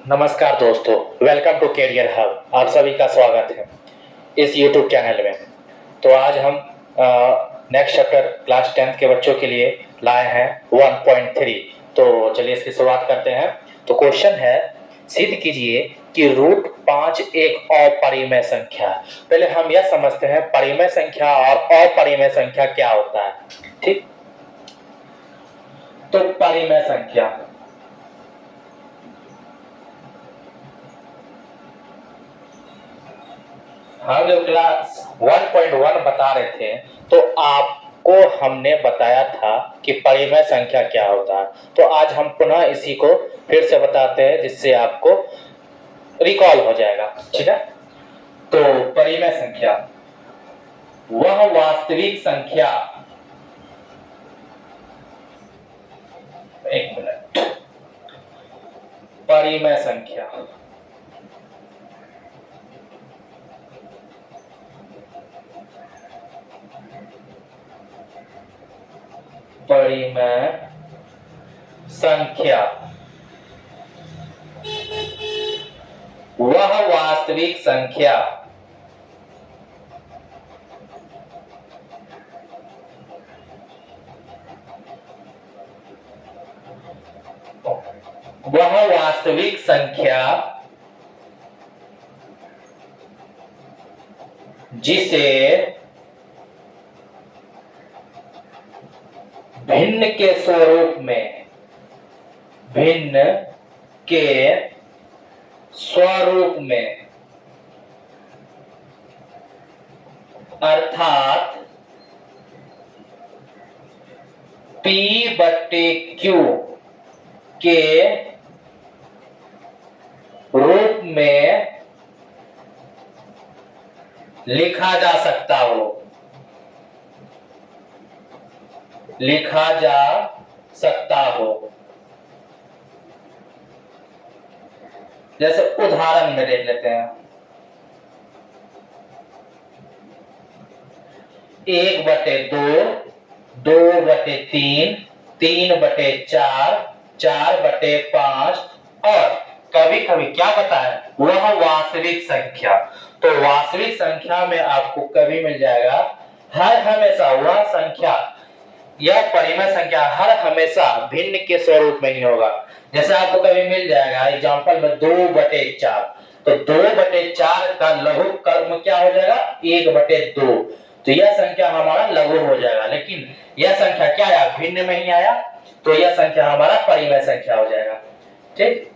नमस्कार दोस्तों, welcome to career hub. आप सभी का स्वागत है इस यूट्यूब चैनल में। तो आज हम नेक्स्ट चैप्टर क्लास 10th के बच्चों के लिए लाए हैं 1.3। तो चलिए इसकी शुरुआत करते हैं। तो क्वेश्चन है, सिद्ध कीजिए कि रूट 5 एक अपरिमेय संख्या है। पहले हम यह समझते हैं परिमेय संख्या और अपरिमेय संख्या क्या होता है। ठीक, तो परिमेय संख्या हम जो क्लास 1.1 बता रहे थे, तो आपको हमने बताया था कि परिमेय संख्या क्या होता है। तो आज हम पुनः इसी को फिर से बताते हैं, जिससे आपको रिकॉल हो जाएगा। ठीक है, तो परिमेय संख्या वह वास्तविक संख्या, एक मिनट, परिमेय संख्या परिमेय संख्या वह वास्तविक संख्या वह वास्तविक संख्या जिसे भिन्न के स्वरूप में अर्थात P बटे Q के रूप में लिखा जा सकता हो। जैसे उदाहरण में देख लेते हैं, 1/2, 2/3, 3/4, 4/5 और कभी कभी क्या बताया, वह वास्तविक संख्या। तो वास्तविक संख्या में आपको कभी मिल जाएगा हर हमेशा वह संख्या, यह परिमेय संख्या हर हमेशा भिन्न के स्वरूप में ही होगा। जैसे आपको कभी मिल जाएगा एग्जांपल में 2/4, तो 2/4 का लघु कर्म क्या हो जाएगा, 1/2। तो यह संख्या हमारा लघु हो जाएगा, लेकिन यह संख्या क्या आया, भिन्न में ही आया, तो यह संख्या हमारा परिमेय संख्या हो जाएगा। ठीक,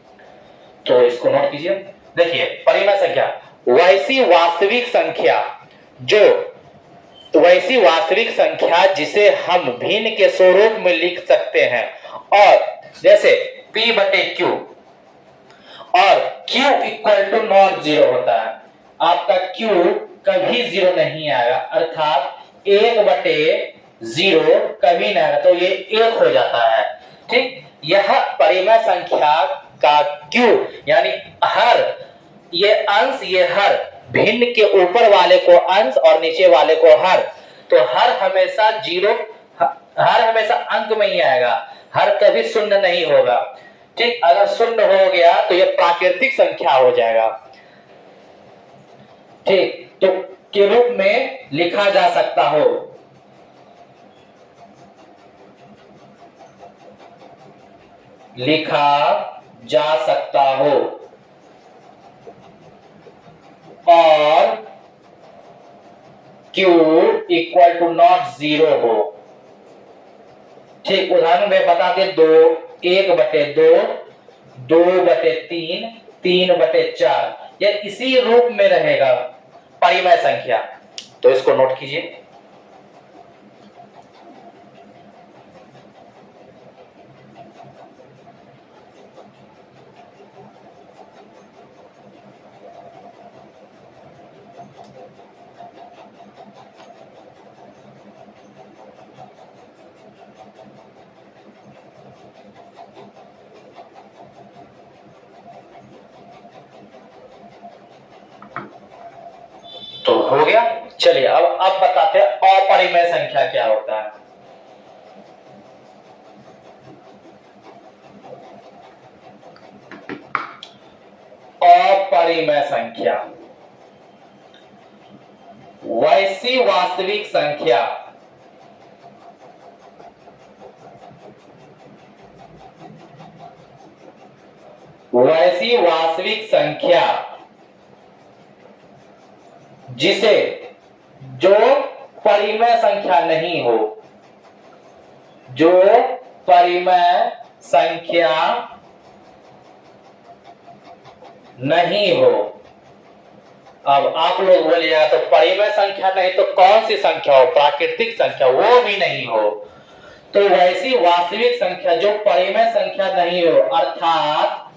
तो इसको नोट कीजिए। देखिए, परिमेय संख्या वैसी वास्तविक संख्या जिसे हम भिन्न के स्वरूप में लिख सकते हैं। और जैसे P बटे Q और Q equal to not zero होता है, आपका Q कभी जीरो नहीं आएगा, अर्थात 1/0 कभी नहीं आएगा, तो ये 1 हो जाता है। ठीक, यह परिमेय संख्या का Q यानी हर, ये अंश ये हर, भिन्न के ऊपर वाले को अंश और नीचे वाले को हर, तो हर हमेशा जीरो, हर हमेशा अंक में ही आएगा, हर कभी शून्य नहीं होगा। ठीक, अगर शून्य हो गया तो यह प्राकृतिक संख्या हो जाएगा। ठीक, तो के रूप में लिखा जा सकता हो। और Q equal to not zero हो। ठीक, उदाहरण में बता दे, 1/2, 2/3, 3/4, यह इसी रूप में रहेगा परिमेय संख्या। तो इसको नोट कीजिए। तो हो गया। चलिए अब बताते हैं अपरिमेय संख्या क्या होता है। अपरिमेय संख्या, वैसी वास्तविक संख्या जिसे जो परिमेय संख्या नहीं हो, जो परिमेय संख्या नहीं हो। अब आप लोग बोलिएगा तो परिमेय संख्या नहीं तो कौन सी संख्या हो? प्राकृतिक संख्या, वो भी नहीं हो। तो वैसी वास्तविक संख्या जो परिमेय संख्या नहीं हो, अर्थात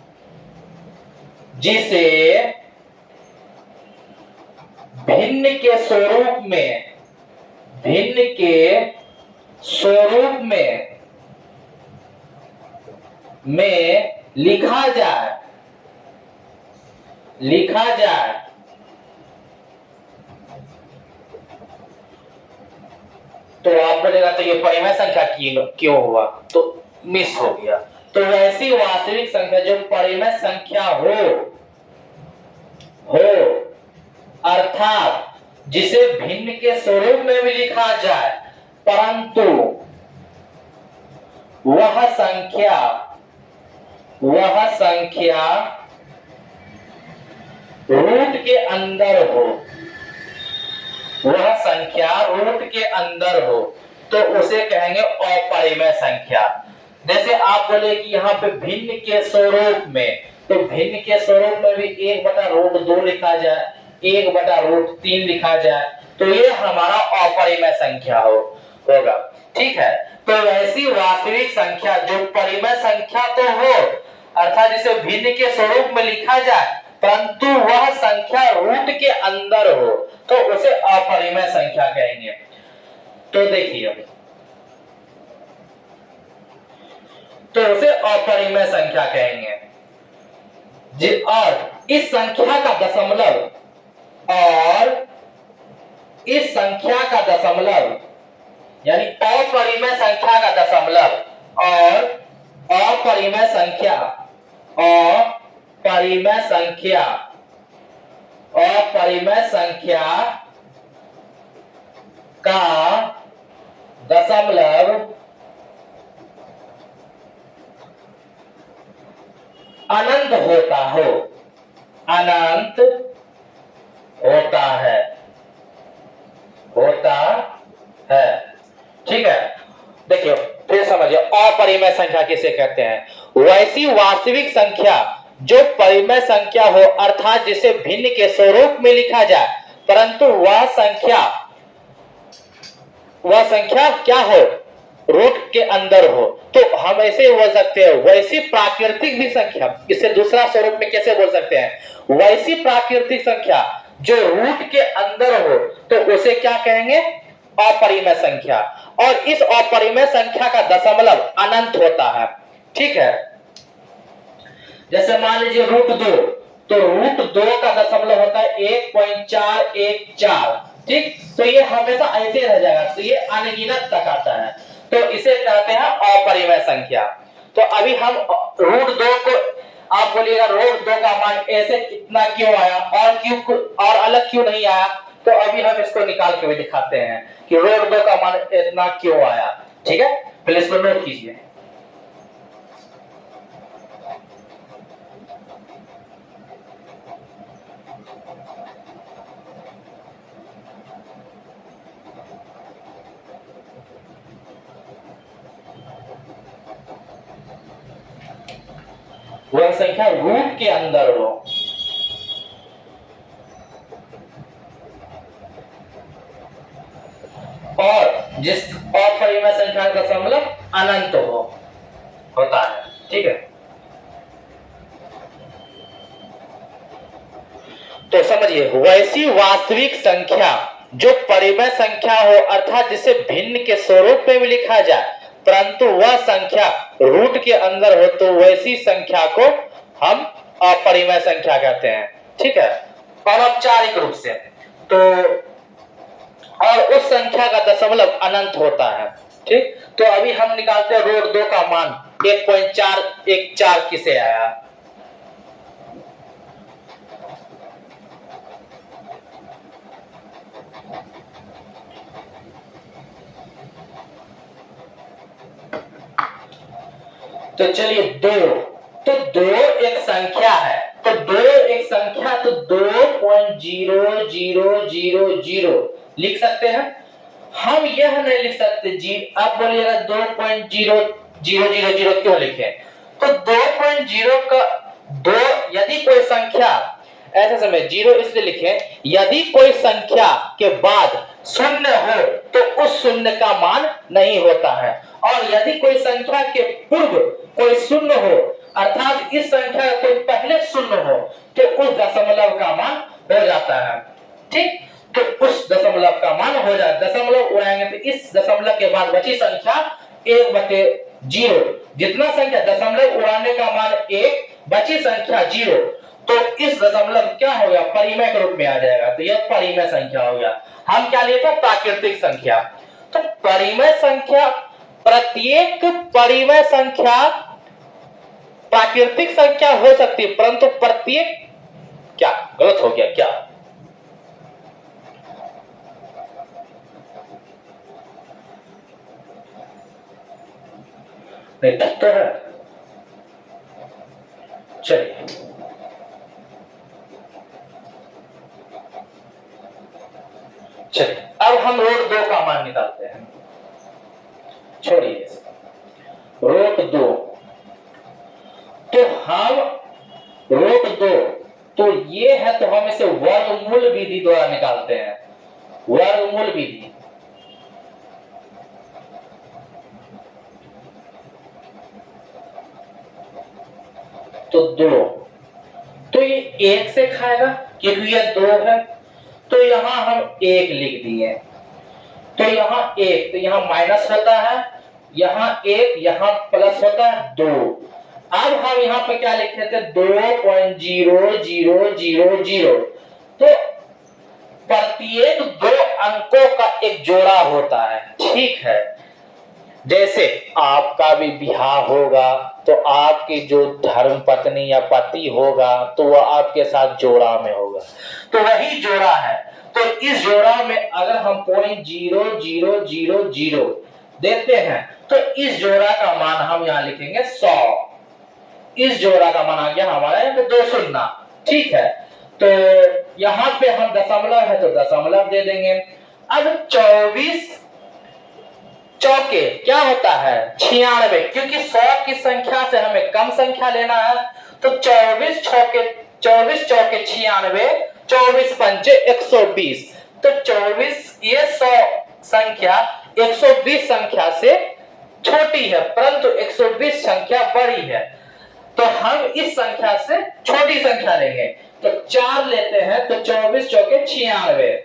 जिसे भिन्न के स्वरूप में लिखा जाए तो आप बोलेगा तो ये परिमेय संख्या क्यों हुआ? तो मिस हो गया। तो वैसी वास्तविक संख्या जो परिमेय संख्या हो अर्थात जिसे भिन्न के स्वरूप में भी लिखा जाए, परंतु वह संख्या रूट के अंदर हो, तो उसे कहेंगे अपरिमेय संख्या। जैसे आप बोले कि यहाँ पे भिन्न के स्वरूप में, तो भिन्न के स्वरूप में भी 1/√2 लिखा जाए, 1/√3 लिखा जाए, तो ये हमारा अपरिमेय संख्या होगा। ठीक है। तो ऐसी वास्तविक संख्या जो परिमेय संख्या तो हो, अर्थात जिसे भिन्न के स्वरूप में लिखा जाए, परंतु वह संख्या रूट के अंदर हो, तो उसे अपरिमेय संख्या कहेंगे। तो देखिए, तो उसे अपरिमेय संख्या कहेंगे। और इस संख्या का दशमलव यानी अपरिमेय संख्या का दशमलव और अपरिमेय संख्या का दशमलव अनंत होता है। ठीक है। देखिए फिर समझिए, अपरिमेय संख्या किसे कहते हैं? वैसी वास्तविक संख्या जो परिमेय संख्या हो, अर्थात जिसे भिन्न के स्वरूप में लिखा जाए, परंतु वह संख्या क्या हो? रूट के अंदर हो। तो हम ऐसे बोल सकते हैं वैसी प्राकृतिक भी संख्या, इसे दूसरा स्वरूप में कैसे बोल सकते हैं? वैसी प्राकृतिक संख्या जो रूट के अंदर हो, तो उसे क्या कहेंगे? अपरिमेय संख्या। और इस अपरिमेय संख्या का दशमलव अनंत होता है। ठीक है। जैसे मान लीजिए √2, तो √2 का दशमलव होता है 1.414। ठीक। तो ये हमेशा ऐसे रह जाएगा, तो ये अनगिनत तक आता है, तो इसे कहते हैं अपरिमेय संख्या। तो अभी हम √2 को, आप बोलिएगा √2 का मान ऐसे कितना क्यों आया और अलग क्यों नहीं आया? तो अभी हम इसको निकाल के भी दिखाते हैं कि √2 का मान इतना क्यों आया। ठीक है। पहले इसको नोट कीजिए। वह संख्या रूट के अंदर हो, और जिस अपरिमेय संख्या का दशमलव अनंत होता है। ठीक है। तो समझिए, वैसी वास्तविक संख्या जो परिमेय संख्या हो, अर्थात जिसे भिन्न के स्वरूप में भी लिखा जाए, परंतु वह संख्या रूट के अंदर हो, तो वैसी संख्या को हम अपरिमेय संख्या कहते हैं। ठीक है। अनौपचारिक रूप से तो, और उस संख्या का दशमलव अनंत होता है। ठीक। तो अभी हम निकालते हैं √2 का मान 1.414 किसे आया? तो चलिए दो, तो दो एक संख्या है, तो दो एक संख्या, तो 2.0000 लिख सकते हैं। हम यह नहीं लिख सकते जी, अब बोलिएगा 2.0000 क्यों लिखे, तो 2.0 का दो, यदि कोई संख्या, ऐसे समय जीरो इसलिए लिखे, यदि कोई संख्या के बाद शून्य हो तो उस शून्य का मान नहीं होता है, और यदि कोई संख्या के पूर्व कोई शून्य हो, अर्थात इस संख्या का कोई पहले शून्य हो, तो उस दशमलव का मान हो जाता है। ठीक, तो उस दशमलव का मान हो जाता, दशमलव उड़ाएंगे तो इस दशमलव के बाद बची संख्या 1/0, जितना संख्या दशमलव उड़ाने का मान 1, बची संख्या 0, तो इस दशमलव क्या हो गया, परिमेय के रूप में आ जाएगा, तो यह परिमेय संख्या हो गया। हम क्या लिए थे, प्राकृतिक संख्या। तो परिमेय संख्या, प्रत्येक परिमेय संख्या प्राकृतिक संख्या हो सकती है, परंतु प्रत्येक, क्या गलत हो गया क्या, नहीं ठीक तो है। चलिए चलिए अब हम रूट 2 का मान निकालते हैं। छोड़िए रूट 2, तो हम रूट 2, तो ये है, तो हम इसे वर्गमूल विधि द्वारा निकालते हैं, वर्गमूल विधि। तो 2, तो ये 1 से खाएगा क्योंकि ये 2 है, तो यहां हम 1 लिख दिए, तो यहां 1, तो यहां माइनस होता है, यहां 1, यहां प्लस होता है 2। अब हम यहां पे क्या लिख रहे थे, 2.0000, तो प्रत्येक दो अंकों का एक जोड़ा होता है। ठीक है, जैसे आपका भी ब्याह होगा तो आपकी जो धर्म पत्नी या पति होगा तो वह आपके साथ जोड़ा में होगा, तो वही जोड़ा है। तो इस जोड़ा में अगर हम 0.0000 देते हैं तो इस जोड़ा का मान हम यहां लिखेंगे 100, इस जोड़ा का मान आ गया हमारा यहाँ पे 2 शून्य। ठीक है, तो यहां पे हम दशमलव है तो दशमलव दे देंगे। अब 24 चौके क्या होता है, 96, क्योंकि 100 की संख्या से हमें कम संख्या लेना है, तो 24 चौके 96, 24 पंचे 120, तो 24, ये 100 संख्या 120 संख्या से छोटी है, परंतु 120 संख्या बड़ी है, तो हम इस संख्या से छोटी संख्या लेंगे, तो 4 लेते हैं, तो 24 चौके 96,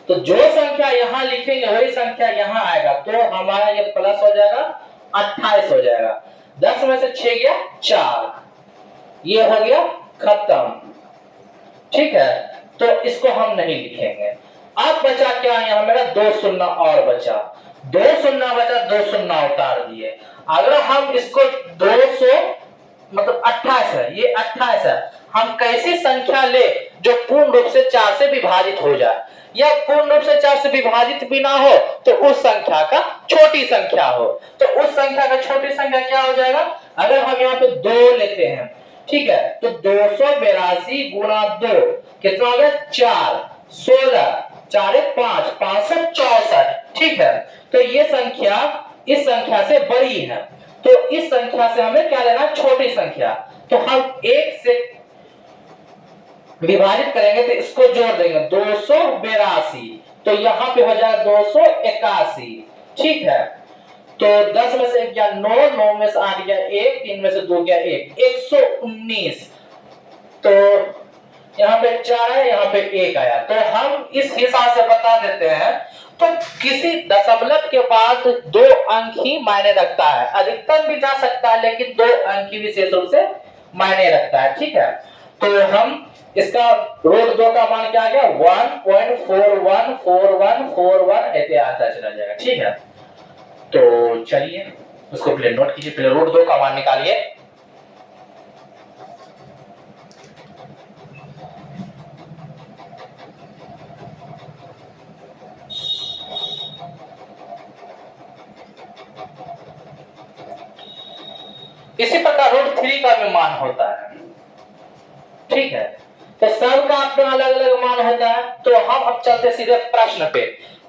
तो जो संख्या यहां लिखेंगे वही संख्या यहां आएगा, तो हमारा ये प्लस हो जाएगा, 28 हो जाएगा। 10 में से 6 गया 4, ये हो गया खत्म। ठीक है, तो इसको हम नहीं लिखेंगे। अब बचा क्या, यहां मेरा 2 शून्य और बचा, 2 शून्य बचा, 2 शून्य उतार दिए। अगर हम इसको 200 मतलब 28 है, ये 28 है, हम कैसी संख्या ले जो पूर्ण रूप से 4 से विभाजित हो जाए, या पूर्ण रूप से 4 से विभाजित भी ना हो तो उस संख्या का छोटी संख्या हो, तो उस संख्या का छोटी संख्या क्या हो जाएगा, अगर हम यहाँ पे 2 लेते हैं, ठीक है, तो 282 गुणा 2 कितना हो गया, 4, 16, 4 5, 564। ठीक है, तो ये संख्या इस संख्या से बड़ी है, तो इस संख्या से हमें क्या लेना, छोटी संख्या, तो हम 1 से विभाजित करेंगे तो इसको जोड़ देंगे, 282, तो यहां पे हो जाएगा 281। ठीक है, तो 10 में से गया 9, 9 में से 8 गया 1, 3 में से 2 गया 1, 119, तो यहाँ पे 4 है, यहाँ पे 1 आया, तो हम इस हिसाब से बता देते हैं। तो किसी दशमलव के बाद 2 अंक ही मायने रखता है, अधिकतम भी जा सकता है लेकिन 2 अंक ही विशेष रूप से मायने रखता है। ठीक है, तो हम इसका रूट 2 का मान क्या आ गया, 1.414141 ऐसे आता चला जाएगा। ठीक है, तो चलिए उसको पहले नोट कीजिए, पहले रूट 2 का मान निकालिए। इसी प्रकार रूट 3 का भी मान होता है। ठीक है, तो सबका अपना अलग अलग मान होता है। तो हम अब चलते सीधे प्रश्न पे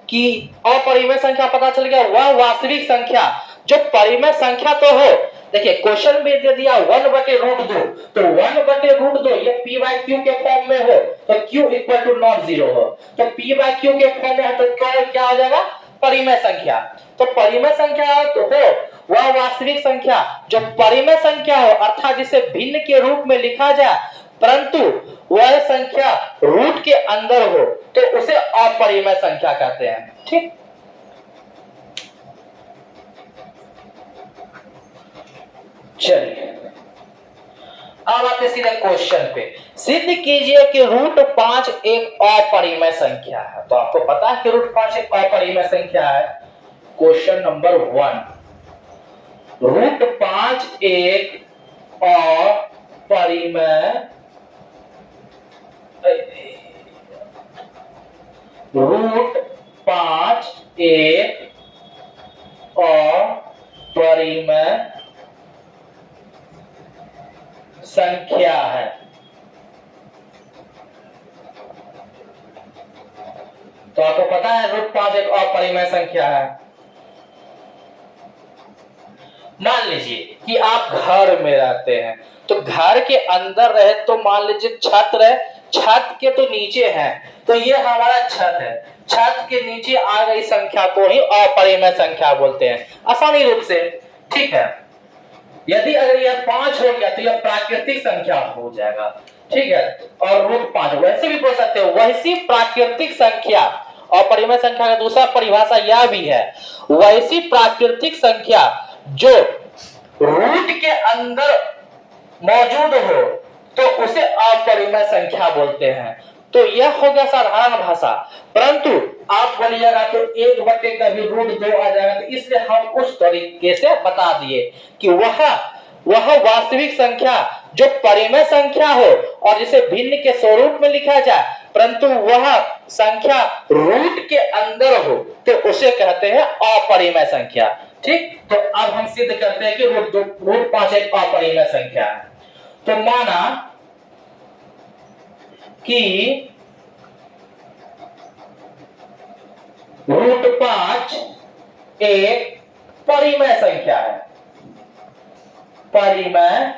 कि अपरिमेय संख्या पता चल गया, वह वास्तविक संख्या जो परिमेय संख्या तो हो। देखिए क्वेश्चन में दे दिया 1/√2, तो 1/√2 ये p/q के फॉर्म में हो तो q इक्वल टू नॉट 0 हो, तो p/q के फॉर्म में है तो क्या हो जाएगा, परिमेय संख्या। तो परिमेय संख्या तो हो वह वास्तविक संख्या जो परिमेय संख्या हो, अर्थात जिसे भिन्न के रूप में लिखा जाए परंतु वह संख्या रूट के अंदर हो तो उसे अपरिमेय संख्या कहते हैं। ठीक, चलिए अब आते सीधे क्वेश्चन पे। सिद्ध कीजिए कि √5 एक अपरिमेय संख्या है। तो आपको पता है कि √5 एक अपरिमेय संख्या है। क्वेश्चन नंबर 1, √5 एक अपरिमेय √5 एक अपरिमेय संख्या है। तो आपको पता है √5 एक अपरिमेय संख्या है। मान लीजिए कि आप घर में रहते हैं, तो घर के अंदर रहे तो मान लीजिए छत रहे, छत के तो नीचे है, तो ये हमारा छत है, छत के नीचे आ गई संख्या को ही अपरिमेय संख्या बोलते हैं आसानी रूप से। ठीक है, यदि अगर यह 5 हो गया तो यह प्राकृतिक संख्या हो जाएगा। ठीक है, और √5 वैसे भी बोल सकते हो, वैसी प्राकृतिक संख्या, अपरिमेय संख्या का दूसरा परिभाषा यह भी है, वैसी प्राकृतिक संख्या जो रूट के अंदर मौजूद हो तो उसे अपरिमेय संख्या बोलते हैं। तो यह हो गया साधारण भाषा, परंतु आप बोलिएगा तो 1/, कभी √2 आ जाएगा, तो इसलिए हम उस तरीके से बता दिए कि वह वास्तविक संख्या जो परिमेय संख्या हो और जिसे भिन्न के स्वरूप में लिखा जाए परंतु वह संख्या रूट के अंदर हो तो उसे कहते हैं अपरिमेय संख्या। ठीक, तो अब हम सिद्ध करते हैं कि √5 एक अपरिमेय संख्या है। तो माना कि √5 एक परिमेय संख्या है, परिमेय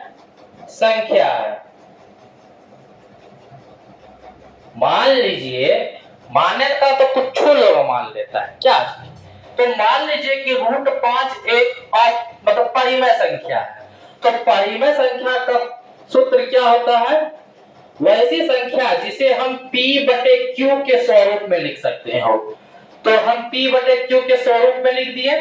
संख्या है। मान लीजिए, मानने का तो कुछ लोग मान लेता है क्या, तो मान लीजिए कि √5 एक मतलब परिमेय संख्या है, तो परिमेय संख्या का सूत्र क्या होता है, वैसी संख्या जिसे हम p/q के स्वरूप में लिख सकते हो। तो हम p/q के स्वरूप में लिख दिए,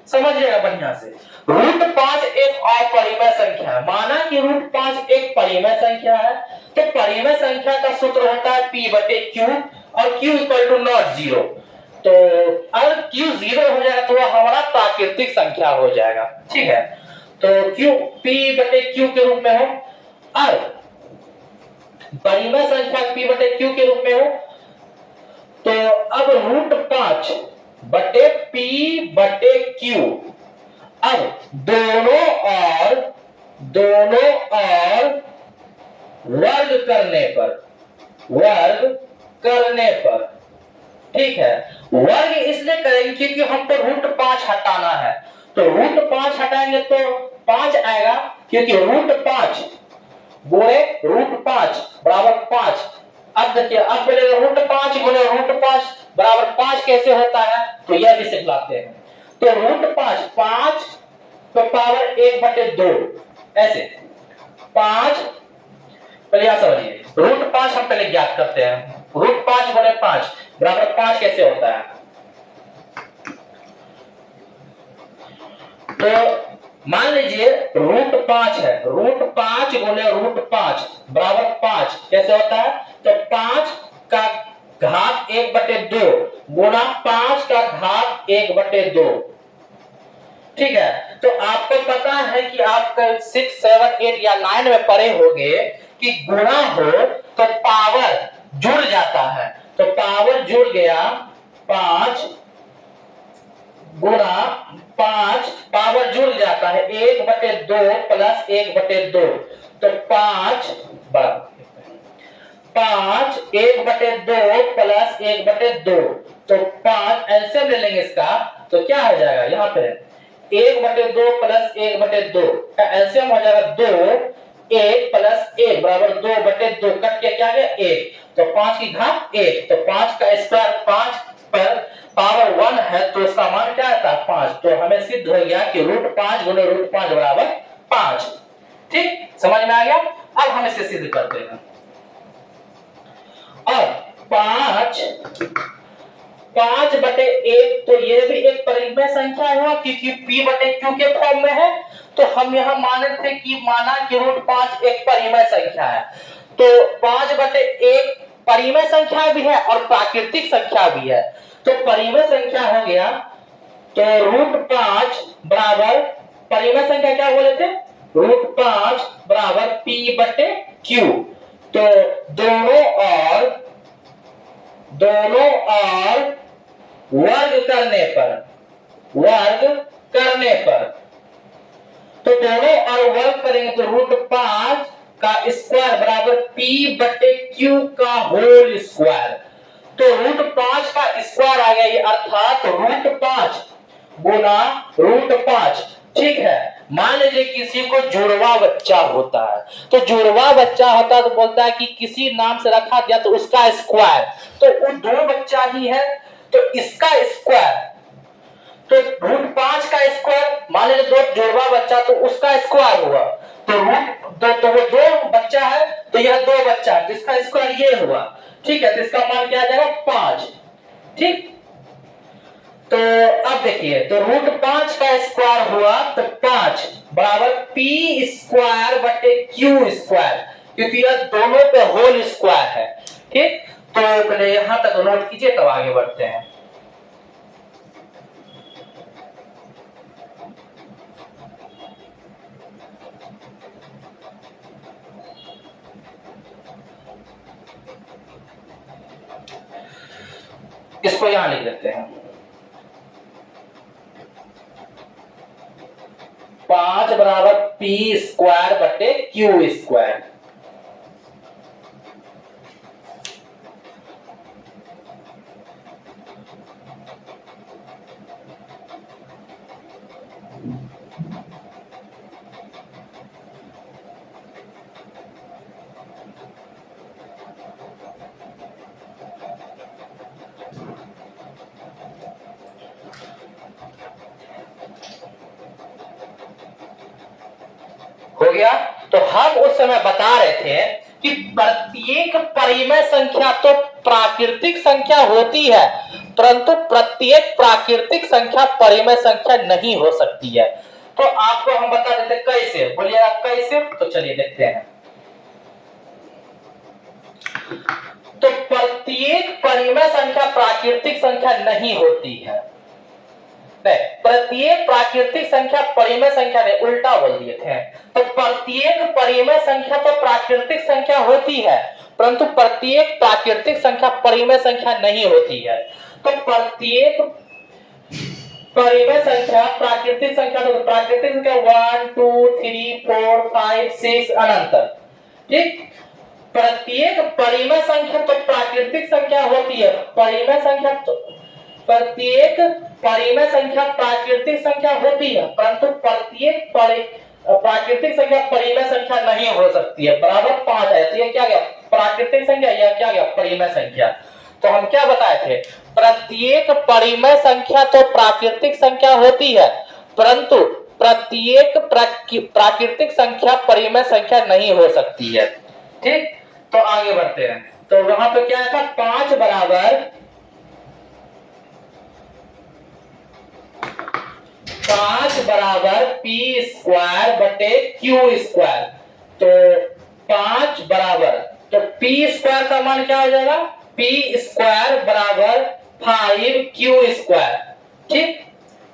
समझिएगा बढ़िया से। √5 एक अपरिमेय संख्या है, माना कि √5 एक परिमेय संख्या है, तो परिमेय संख्या का सूत्र होता है p/q और q इक्वल टू नॉट 0। तो अगर q 0 हो जाएगा तो वह हमारा प्राकृतिक संख्या हो जाएगा। ठीक है, तो q p/q के रूप में हो और परिमेय संख्या p/q के रूप में हो, तो अब √5 बटे p/q, अब दोनों और वर्ग करने पर, ठीक है, वर्ग इसलिए करेंगे क्योंकि हमको √5 हटाना है, तो √5 हटाएंगे तो 5 आएगा, क्योंकि √5 गुणे √5 बराबर 5। अब देखिए, अब बोलेगा √5 गुणे √5 बराबर 5 कैसे होता है, तो यह भी सिखलाते हैं। तो √5 5 तो पावर 1/2 ऐसे 5, पहले यह समझिए, √5 हम पहले ज्ञात करते हैं, √5 गुणे 5 बराबर 5 कैसे होता है। तो मान लीजिए √5 है, √5 गुणे √5 बराबर 5 कैसे होता है, तो 5 का घात 1/2 गुणा 5 का घात 1/2। ठीक है, तो आपको पता है कि आप 6, 7, 8 या 9 में पढ़े होंगे कि गुणा हो तो पावर जुड़ जाता है, तो पावर जुड़ गया 5 गुना 5 पावर जुड़ जाता है 1/2 प्लस 1/2 तो 5 1/2 प्लस 1/2 तो 5 एलसीएम ले लेंगे इसका तो क्या हो जाएगा यहां पे 1/2 प्लस 1/2 का एलसीएम हो जाएगा 2 1 प्लस 1 बराबर 2/2 कट के क्या गया 1 तो 5 की घात 1 तो 5 का स्क्वायर 5 पर पावर 1 है तो इसका मान क्या आता है 5 तो हमें सिद्ध हो गया कि √5 गुणे √5 बराबर 5 ठीक समझ में आ गया अब हम इसे सिद्ध करते हैं और 5/1 तो ये भी एक परिमेय संख्या है क्योंकि p/q के फॉर्म में है तो हम यहां माने थे कि माना कि √5 एक परिमेय संख्या है तो 5/1 परिमेय संख्या भी है और प्राकृतिक संख्या भी है तो परिमेय संख्या हो गया तो √5 बराबर परिमेय संख्या क्या बोले थे √5 बराबर p/q तो दोनों और वर्ग करने पर तो दोनों और वर्ग करेंगे तो √5 का स्क्वायर बराबर p/q का होल स्क्वायर तो √5 का स्क्वायर आ गया ये अर्थात √5 गुना √5 ठीक है मान लीजिए किसी को जुड़वा बच्चा होता है तो जुड़वा बच्चा होता है तो बोलता है कि किसी नाम से रखा गया तो उसका स्क्वायर तो वो दो बच्चा ही है तो इसका स्क्वायर तो √5 का स्क्वायर मान लीजिए दो जुड़वा बच्चा तो उसका स्क्वायर हुआ तो वो दो बच्चा है तो यह दो बच्चा जिसका स्क्वायर ये हुआ ठीक है तो इसका मान क्या आ जाएगा 5 ठीक तो अब देखिए तो √5 का स्क्वायर हुआ तो 5 बराबर p² / q² क्योंकि यह दोनों पे होल स्क्वायर है ठीक तो पहले यहां तक नोट कीजिए तब आगे बढ़ते हैं इसको यहां लिख देते हैं 5 बराबर p² / q²। हो गया तो हम उस समय बता रहे थे कि प्रत्येक परिमेय संख्या तो प्राकृतिक संख्या होती है परंतु प्रत्येक प्राकृतिक संख्या परिमेय संख्या नहीं हो सकती है तो आपको हम बता देते कैसे बोलिएगा कैसे तो चलिए देखते हैं तो प्रत्येक परिमेय संख्या प्राकृतिक संख्या नहीं होती है प्रत्येक प्राकृतिक संख्या परिमेय संख्या नहीं उल्टा बोल दिए थे तो प्रत्येक परिमेय संख्या तो प्राकृतिक संख्या होती है परंतु प्रत्येक प्राकृतिक संख्या परिमेय संख्या नहीं होती है तो प्रत्येक परिमेय संख्या प्राकृतिक संख्या तो प्राकृतिक संख्या 1 2 3 4 5 6 अनंत ठीक प्रत्येक परिमेय संख्या तो प्राकृतिक संख्या होती है परिमेय संख्या तो प्रत्येक परिमेय संख्या प्राकृतिक संख्या होती है परंतु प्रत्येक प्राकृतिक संख्या परिमेय संख्या नहीं हो सकती है बराबर 5 है तो ये क्या गया प्राकृतिक संख्या या क्या गया परिमेय संख्या तो हम क्या बताए थे प्रत्येक परिमेय संख्या तो प्राकृतिक संख्या होती है परंतु प्रत्येक प्राकृतिक संख्या परिमेय संख्या नहीं हो सकती है ठीक तो आगे बढ़ते हैं तो वहां पे क्या था 5 बराबर 5 बराबर p² / q² तो 5 बराबर तो p² का मान क्या हो जाएगा p² बराबर 5q² ठीक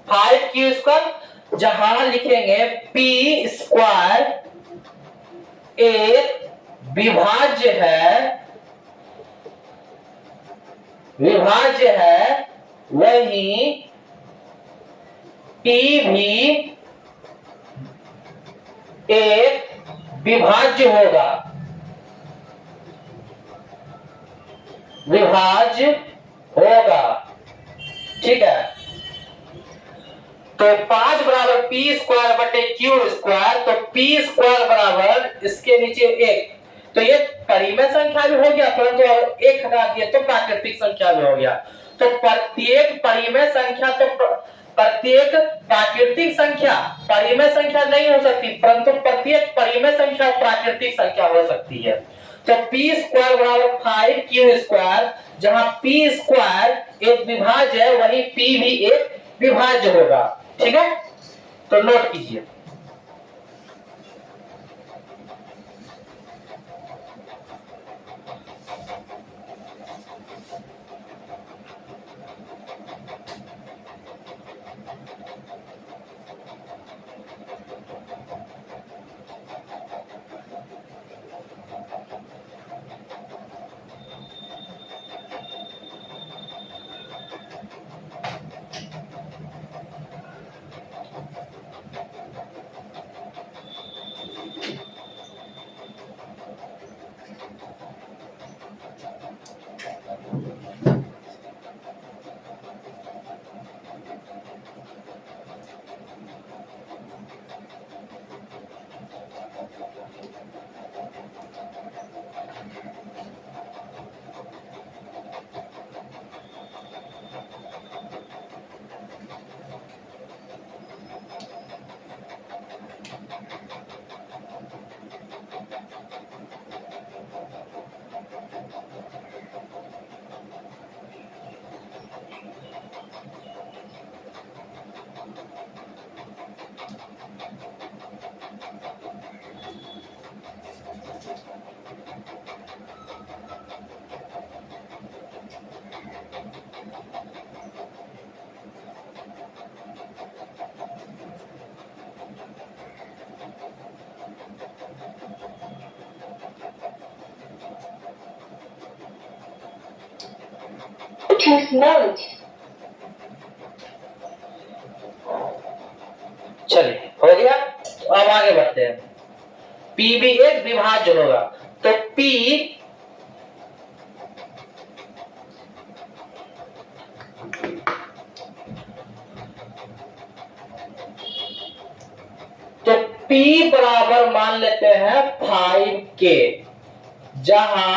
5q² जहां लिखेंगे p² एक विभाज्य है वही P भी एक विभाज्य होगा, विभाज्य होगा, ठीक है। तो 5 बराबर पी स्क्वायर बटे क्यू स्क्वायर, तो पी स्क्वायर बराबर इसके नीचे 1, तो ये परिमेय संख्या भी हो गया, परंतु अगर 1 हटा दिए तो प्राकृतिक संख्या भी हो गया। तो प्रत्येक परिमेय संख्या, तो प्रत्येक प्राकृतिक संख्या परिमेय संख्या नहीं हो सकती, परंतु प्रत्येक परिमेय संख्या प्राकृतिक संख्या हो सकती है। तो पी स्क्वायर बराबर 5 क्यू स्क्वायर, जहां पी स्क्वायर एक विभाज्य है वहीं पी भी एक विभाज्य होगा, ठीक है। तो नोट कीजिए। चलिए हो गया। तो अब आगे बढ़ते हैं। P भी एक विभाज्य होगा, तो P बराबर मान लेते हैं 5K, जहां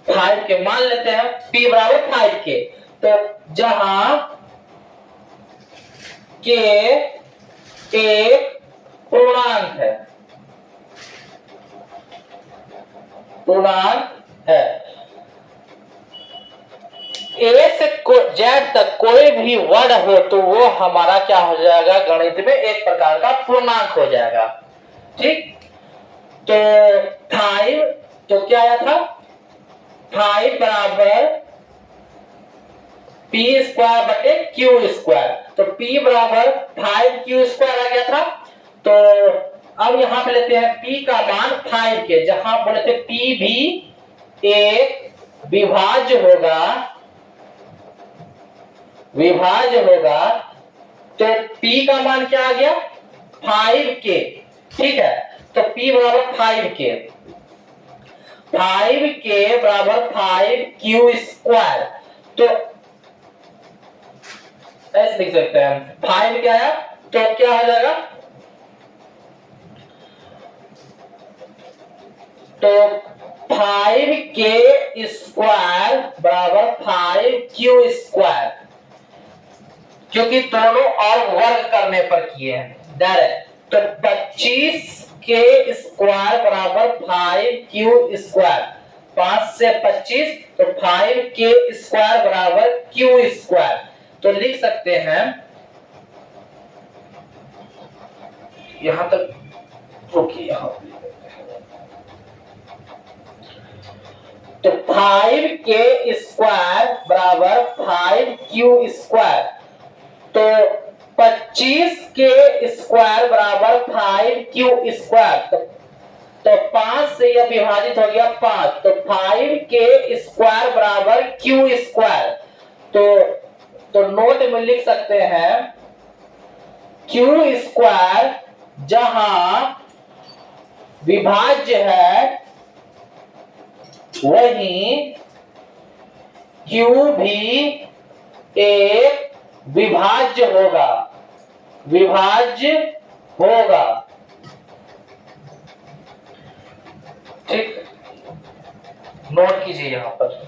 5K मान लेते हैं P बराबर 5K, तो जहां K एक पूर्णांक है, पूर्णांक है। A से Z तक कोई भी वर्ड हो तो वो हमारा क्या हो जाएगा, गणित में एक प्रकार का पूर्णांक हो जाएगा, ठीक। तो 5, तो क्या आया था, 5 बराबर पी स्क्वायर बटे क्यू स्क्वायर, तो P बराबर 5Q स्क्वायर आ गया था। तो अब यहां पे लेते हैं P का मान 5K, जहां बोले थे P भी एक विभाज्य होगा, विभाज्य होगा, तो P का मान क्या आ गया, 5K, ठीक है। तो P बराबर 5K, 5K बराबर 5Q स्क्वायर, तो ऐसे लिख सकते हैं। 5 क्या है, तो क्या हो जाएगा, तो 5K स्क्वायर बराबर 5Q स्क्वायर, क्योंकि दोनों और वर्ग करने पर किए हैं डायरेक्ट। तो 25K स्क्वायर बराबर 5Q स्क्वायर, 5 से 25, तो 5K स्क्वायर बराबर Q स्क्वायर। तो लिख सकते हैं, यहां तक रुकिए, तो 5K स्क्वायर बराबर 5Q स्क्वायर, तो 25K स्क्वायर बराबर 5Q स्क्वायर, तो 5 से यह विभाजित हो गया 5, तो 5K स्क्वायर बराबर Q स्क्वायर, तो तो नोट में लिख सकते हैं q² जहां विभाज्य है वहीं q भी एक विभाज्य होगा, विभाज्य होगा। ठीक, नोट कीजिए यहां पर।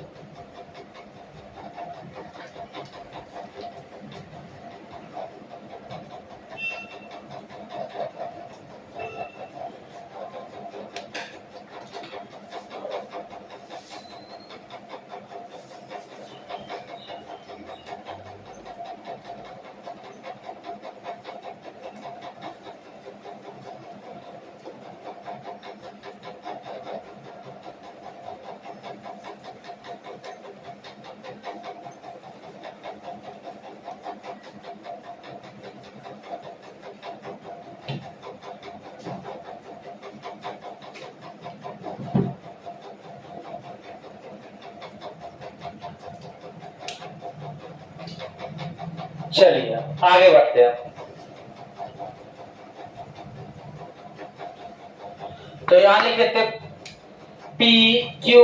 चलिए आगे बढ़ते हैं। तो यहां लिख देते पी क्यू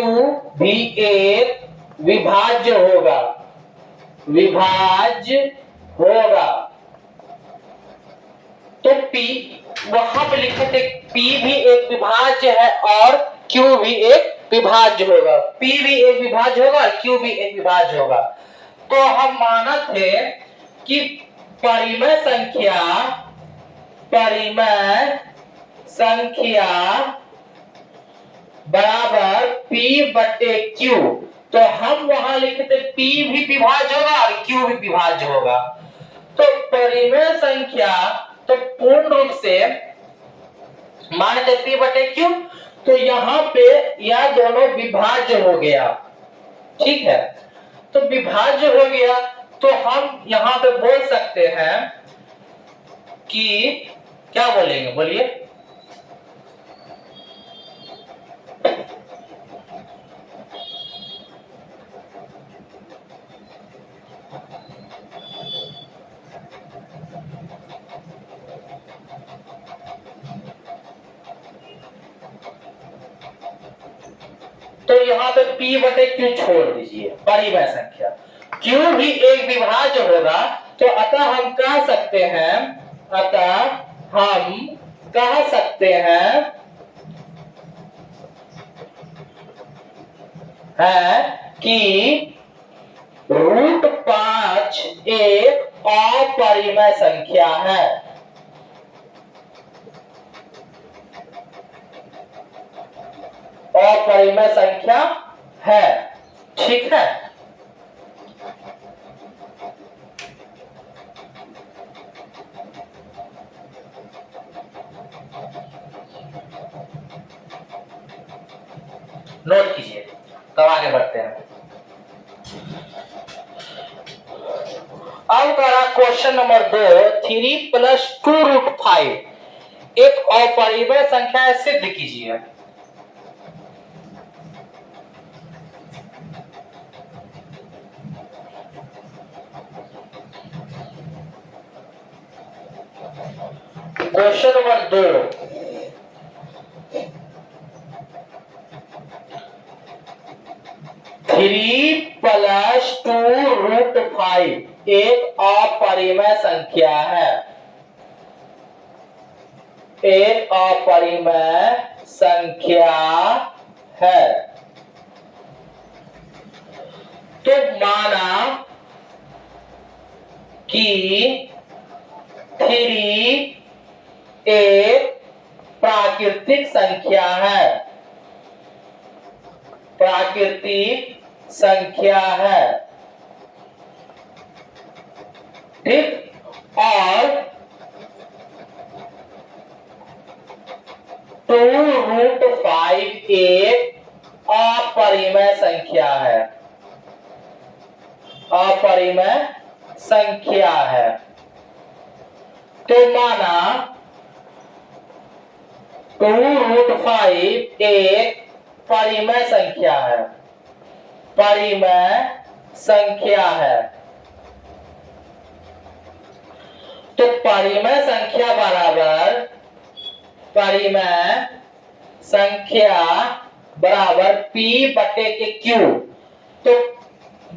भी एक विभाज्य होगा, विभाज्य होगा। तो P वहां पे लिखे थे P भी एक विभाज्य है और Q भी एक विभाज्य होगा, P भी एक विभाज्य होगा और Q भी एक विभाज्य होगा। तो हम माना थे कि परिमेय संख्या बराबर P बटे Q। तो हम वहां लिखे थे P भी विभाज्य होगा और Q भी विभाज्य होगा। तो परिमेय संख्या तो पूर्ण रूप से मानते P बटे Q, तो यहां पे यह दोनों विभाज्य हो गया। ठीक है, तो विभाज्य हो गया तो हम यहां पे बोल सकते हैं कि क्या बोलेंगे, बोलिए। तो यहाँ पे P बटे Q छोड़ दीजिए, परिमेय संख्या। Q भी एक विभाज्य होगा, तो अतः हम कह सकते हैं कि √5 एक अपरिमेय संख्या है। अपरिमेय संख्या है। ठीक है, नोट कीजिए। तब आगे बढ़ते हैं। अब करा क्वेश्चन नंबर 2, 3 + 2√5 एक अपरिमेय संख्या है, सिद्ध कीजिए। क्वेश्चन नंबर 2, 3 + 2√5 एक अपरिमेय संख्या है, एक अपरिमेय संख्या है। तो माना कि 3 एक प्राकृतिक संख्या है, प्राकृतिक संख्या है। ठीक, और 2√5 एक अपरिमेय संख्या है, अपरिमेय संख्या है। तो माना 2√5 एक परिमेय संख्या है, परिमेय संख्या है। तो परिमेय संख्या बराबर P बटे के Q। तो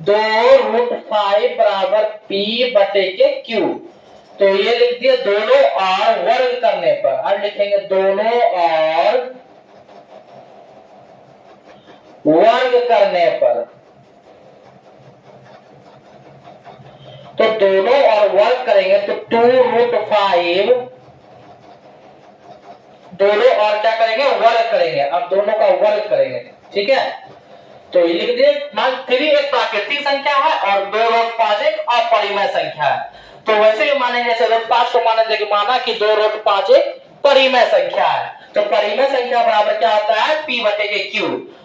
2√5 बराबर P बटे के Q। तो ये लिख दिया दोनों और वर्ग करने पर। अब लिखेंगे दोनों और वर्ग करने पर। तो दोनों और वर्ग करेंगे तो 2√5, दोनों और क्या करेंगे वर्ग करेंगे। अब दोनों का वर्ग करेंगे, ठीक है। तो ये लिख दिए। मान 3 एक प्राकृतिक संख्या है और 2√5 एक अपरिमेय संख्या है। तो वैसे ही मानेंगे जैसे √5 को माना कि 2√5 एक परिमेय संख्या है। तो परिमेय संख्या बराबर क्या होता है P बटे के Q।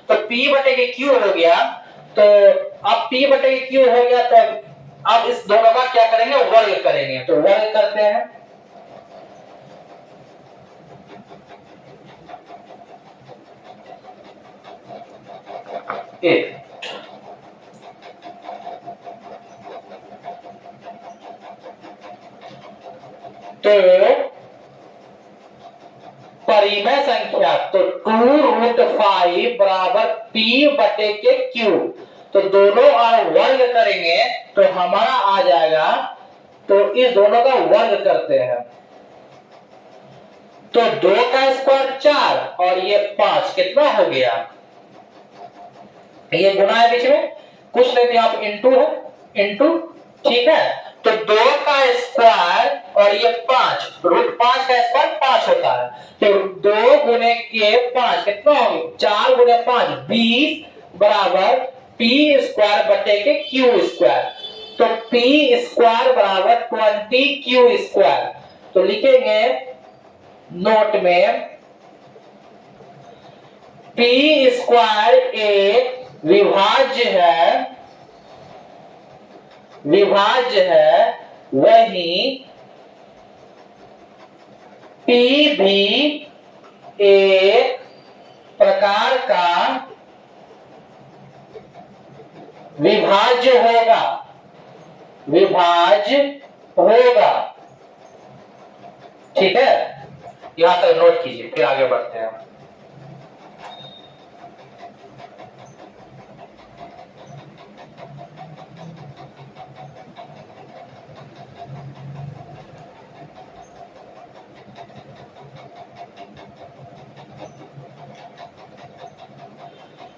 तो P बटे के Q हो गया। तो अब P बटे के Q हो गया तो अब इस दोनों का क्या करेंगे वर्ग करेंगे। तो वर्ग करते हैं। तो परिमेय संख्या तो 2√5 बराबर P बटे के Q। तो दोनों और वर्ग करेंगे तो हमारा आ जाएगा। तो इस दोनों का वर्ग करते हैं। तो 2 का स्क्वायर 4 और ये 5 कितना हो गया। ये गुना है बीच में कुछ नहीं, तो यहाँ पे इंटू है, इंटू, ठीक है। तो 2 का स्क्वायर और ये 5, √5 का स्क्वायर 5 होता है। तो 2 गुने के 5 कितना हो गया 4 गुने 5 20 बराबर P स्क्वायर बटे के Q स्क्वायर। तो P स्क्वायर बराबर 20Q स्क्वायर। तो लिखेंगे नोट में P स्क्वायर एक विभाज्य है वही P भी एक प्रकार का विभाज्य होगा। ठीक है, यहां तक नोट कीजिए, फिर आगे बढ़ते हैं।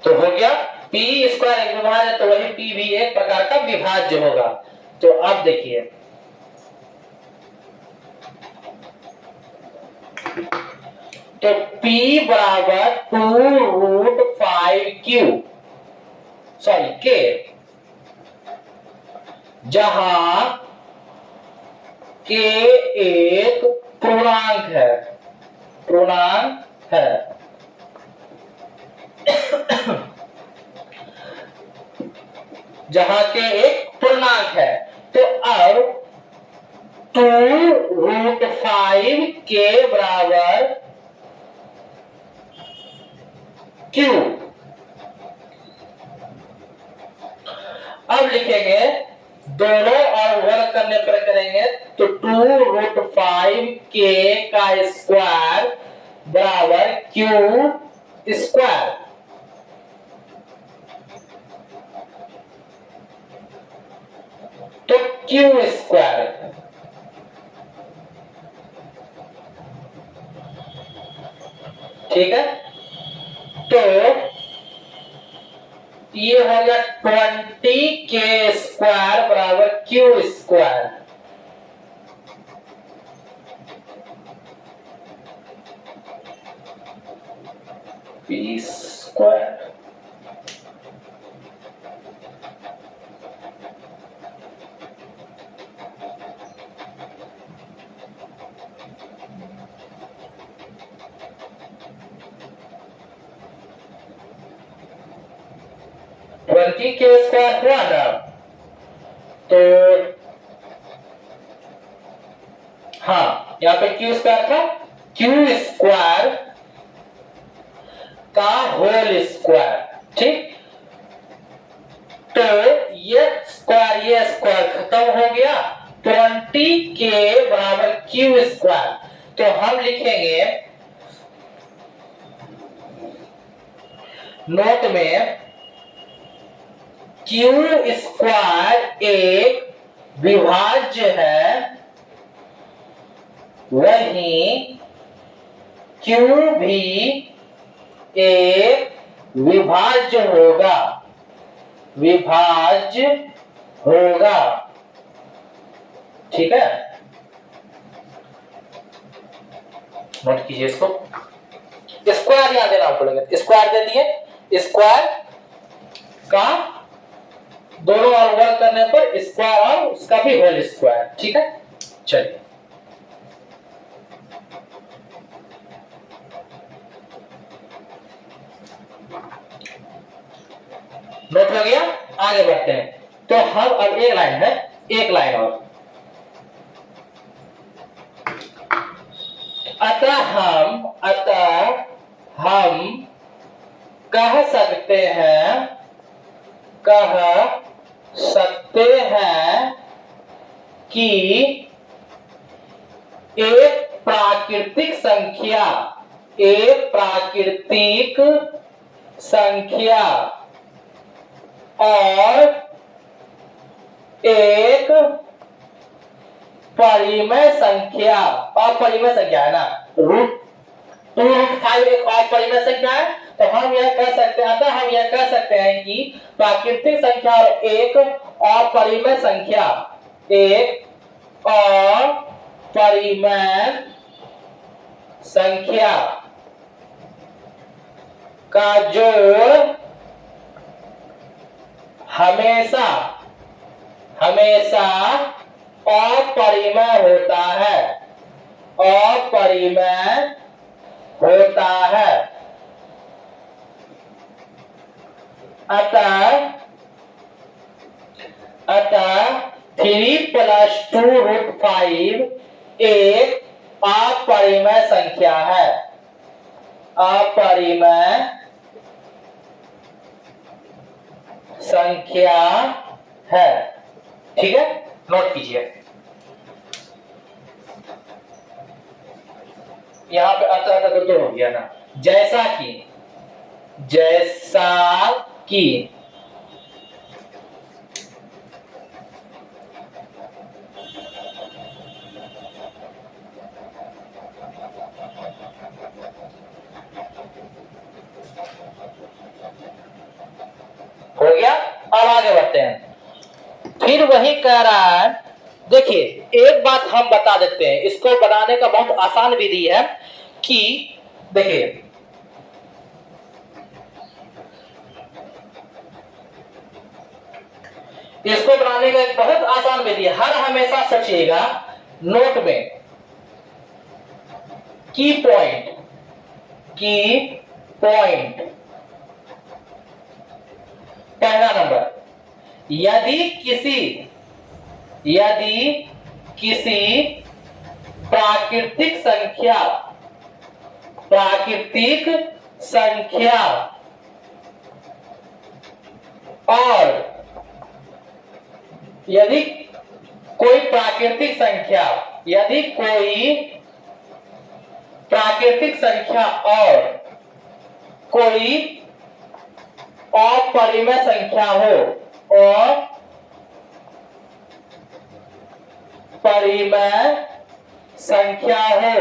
तो हो गया P स्क्वायर एक विभाज्य है तो वही P भी एक प्रकार का विभाज्य होगा। तो अब देखिए तो P बराबर 2√5Q सॉरी K, जहां K एक पूर्णांक है। जहां के एक पूर्णांक है। तो अब 2√5 के बराबर Q। अब लिखेंगे दोनों और वर्ग करने पर करेंगे तो 2√5 के का स्क्वायर बराबर Q स्क्वायर। तो Q स्क्वायर, ठीक है। तो ये हो गया 20 के स्क्वायर बराबर Q स्क्वायर। P स्क्वायर के स्क्वायर हुआ ना। तो हाँ, यहाँ पे Q स्क्वायर था, Q स्क्वायर का होल स्क्वायर, ठीक। तो ये स्क्वायर खत्म हो गया। 20 के बराबर क्यू स्क्वायर। तो हम लिखेंगे नोट में क्यू स्क्वायर एक विभाज्य है, वहीं क्यू भी एक विभाज्य होगा, विभाज्य होगा। ठीक है, नोट कीजिए इसको। स्क्वायर यहां देना पड़ेगा, स्क्वायर दे दिए, स्क्वायर का दोनों और वर्ग करने पर स्क्वायर और उसका भी होल स्क्वायर। ठीक है, चलिए नोट हो गया, आगे बढ़ते हैं। तो हम अब एक लाइन है, एक लाइन और। अतः हम कह सकते हैं कि एक प्राकृतिक संख्या और एक परिमेय संख्या, अपरिमेय संख्या है ना, √2√5 एक अपरिमेय संख्या है। तो हम यह कह सकते हैं, अतः हम यह कह सकते हैं कि प्राकृतिक संख्या और एक अपरिमेय संख्या, एक अपरिमेय संख्या का जोड़ हमेशा अपरिमेय होता है, अपरिमेय होता है। अतः 3 + 2√5 एक अपरिमेय संख्या है, अपरिमेय संख्या है। ठीक है, नोट कीजिए। यहां पे अतः तक तो हो गया ना, जैसा कि हो गया। अब आगे बढ़ते हैं। फिर वही कह रहा है, देखिए एक बात हम बता देते हैं, इसको बनाने का बहुत आसान विधि है कि देखिए इसको बनाने का एक बहुत आसान विधि है। हर हमेशा सोचिएगा नोट में की पॉइंट पहला नंबर, यदि किसी प्राकृतिक संख्या और यदि कोई प्राकृतिक संख्या और कोई अपरिमेय संख्या हो, और परिमेय संख्या हो,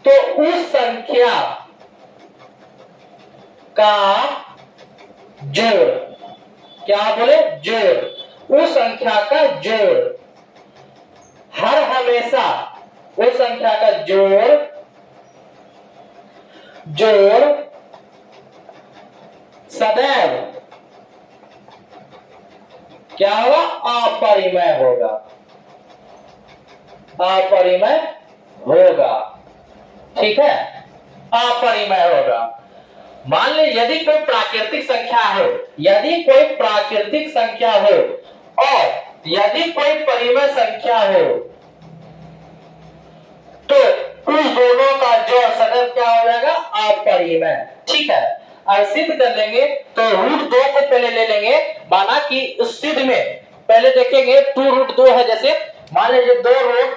तो उस संख्या का जोड़, क्या बोले, जोड़, उस संख्या का जोड़ हर हमेशा, उस संख्या का जोड़ सदैव क्या होगा, अपरिमेय होगा, अपरिमेय होगा। ठीक है, अपरिमेय होगा। मान ली यदि कोई प्राकृतिक संख्या हो और यदि कोई परिमेय संख्या हो, तो उस दोनों का जोड़ सदैव क्या हो जाएगा, अपरिमेय। ठीक है, और सिद्ध कर लेंगे तो √2 को पहले ले लेंगे माना कि उस सिद्ध में पहले देखेंगे 2√2 है, जैसे मान लीजिए 2√2